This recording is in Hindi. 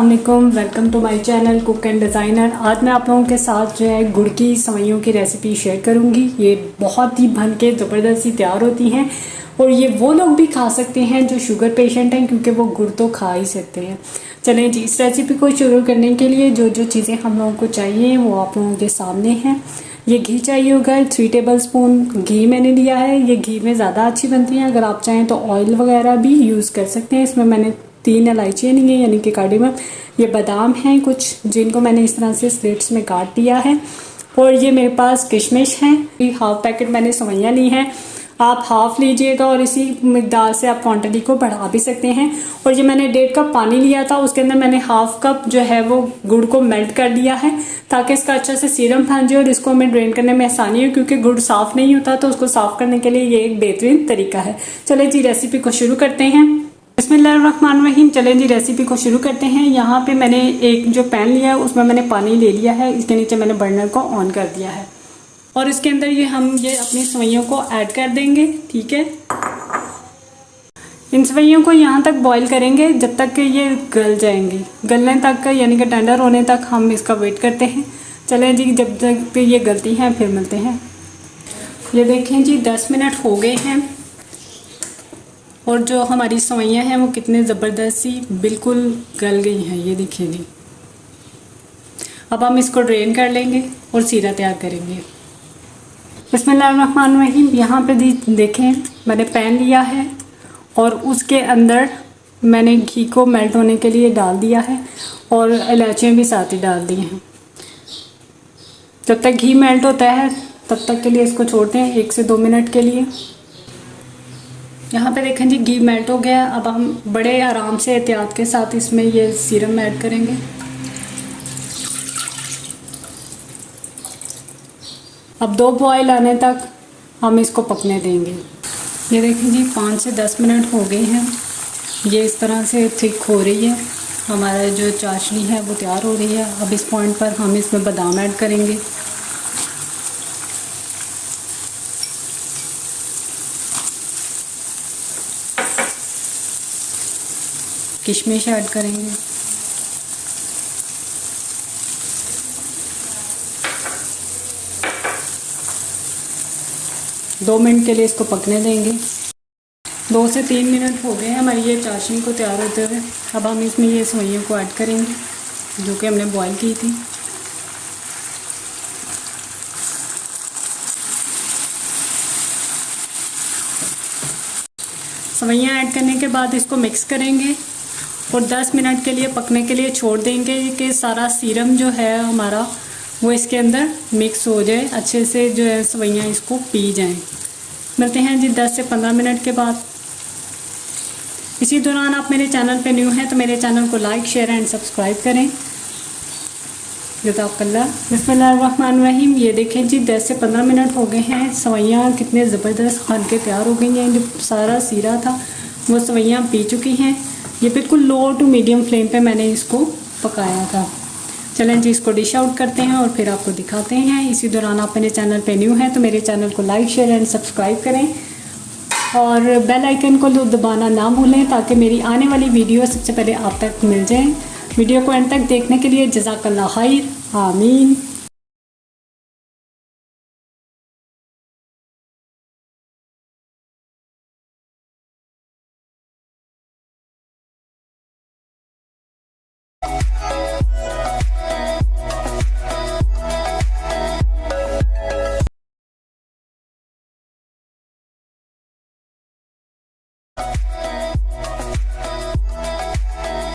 अस्सलामुअलैकुम, welcome to my channel cook and designer. आज मैं आप लोगों के साथ जो है गुड़ की सेवइयों की रेसिपी शेयर करूंगी। ये बहुत ही बन के ज़बरदस्त सी तैयार होती हैं और ये वो लोग भी खा सकते हैं जो शुगर पेशेंट हैं, क्योंकि वो गुड़ तो खा ही सकते हैं। चलें जी, इस रेसिपी को शुरू करने के लिए जो जो चीज़ें हम लोगों को चाहिए वो आप लोगों के सामने हैं। ये घी चाहिए होगा, 3 टेबल स्पून घी मैंने लिया है। ये घी में ज़्यादा अच्छी बनती है, अगर आप चाहें तो ऑयल वगैरह भी यूज़ कर सकते हैं। इसमें मैंने 3 इलायचियाँ ली हैं, यानी कि कार्डेमम। ये बादाम हैं कुछ, जिनको मैंने इस तरह से स्लिट्स में काट दिया है। और ये मेरे पास किशमिश हैं। 1/2 पैकेट मैंने सेवइयाँ ली हैं, आप हाफ लीजिएगा और इसी मिकदार से आप क्वांटिटी को बढ़ा भी सकते हैं। और ये मैंने 1.5 कप पानी लिया था, उसके अंदर मैंने हाफ कप जो है वो गुड़ को मेल्ट कर दिया है, ताकि इसका अच्छा से सीरम बन जाए और इसको हमें ड्रेन करने में आसानी हो, क्योंकि गुड़ साफ़ नहीं होता, तो उसको साफ़ करने के लिए ये एक बेहतरीन तरीका है। चले जी, रेसिपी को शुरू करते हैं। बिस्मिल्लाहिर्रहमानिर्रहीम। चलें जी, रेसिपी को शुरू करते हैं। यहाँ पे मैंने एक जो पैन लिया है उसमें मैंने पानी ले लिया है। इसके नीचे मैंने बर्नर को ऑन कर दिया है और इसके अंदर हम अपनी सेवइयों को ऐड कर देंगे। ठीक है, इन सेवइयों को यहाँ तक बॉईल करेंगे जब तक कि ये गल जाएंगी। गलने तक का यानी कि टेंडर होने तक हम इसका वेट करते हैं। चलें जी, जब तक ये गलती हैं फिर मिलते हैं। ये देखें जी, 10 मिनट हो गए हैं और जो हमारी सेवइयाँ हैं वो कितने ज़बरदस्त सी बिल्कुल गल गई हैं। ये देखिए जी, अब हम इसको ड्रेन कर लेंगे और सीरा तैयार करेंगे। बिस्मिल्लाहिर्रहमानिर्रहीम। यहाँ पे देखें, मैंने पैन लिया है और उसके अंदर मैंने घी को मेल्ट होने के लिए डाल दिया है और इलायचियाँ भी साथ ही डाल दी हैं। जब तक घी मेल्ट होता है तब तक के लिए इसको छोड़ते हैं 1 से 2 मिनट के लिए। यहाँ पे देखें जी, घी मेल्ट हो गया। अब हम बड़े आराम से एहतियात के साथ इसमें ये सीरम ऐड करेंगे। अब 2 बॉयल आने तक हम इसको पकने देंगे। ये देखें जी, 5 से 10 मिनट हो गए हैं। ये इस तरह से थिक हो रही है, हमारा जो चाशनी है वो तैयार हो रही है। अब इस पॉइंट पर हम इसमें बादाम ऐड करेंगे। किशमिश ऐड करेंगे। दो मिनट के लिए इसको पकने देंगे। 2 से 3 मिनट हो गए हैं हमारी ये चाशनी को तैयार होते हुए। अब हम इसमें ये सेवइयों को ऐड करेंगे जो कि हमने बॉईल की थी। सेवइयाँ ऐड करने के बाद इसको मिक्स करेंगे और 10 मिनट के लिए पकने के लिए छोड़ देंगे कि सारा सीरम जो है हमारा वो इसके अंदर मिक्स हो जाए, अच्छे से जो है सेवइयाँ इसको पी जाएं। मिलते हैं जी 10 से 15 मिनट के बाद। इसी दौरान आप मेरे चैनल पे न्यू हैं तो मेरे चैनल को लाइक, शेयर एंड सब्सक्राइब करें। जज़ाकल्लाह। बिस्मिल्लाहिर्रहमानिर्रहीम। ये देखें जी, 10 से 15 मिनट हो गए हैं। सेवइयाँ कितने ज़बरदस्त बन के तैयार हो गई हैं। जो सारा सीरा था वो सेवइयाँ पी चुकी हैं। ये बिल्कुल लो टू मीडियम फ्लेम पे मैंने इसको पकाया था। चलें जी, इसको डिश आउट करते हैं और फिर आपको दिखाते हैं। इसी दौरान आप मेरे चैनल पे न्यू हैं तो मेरे चैनल को लाइक, शेयर एंड सब्सक्राइब करें और बेल आइकन को दबाना ना भूलें, ताकि मेरी आने वाली वीडियो सबसे पहले आप तक मिल जाए। वीडियो को एंड तक देखने के लिए जज़ाकल्लाह खैर। आमीन।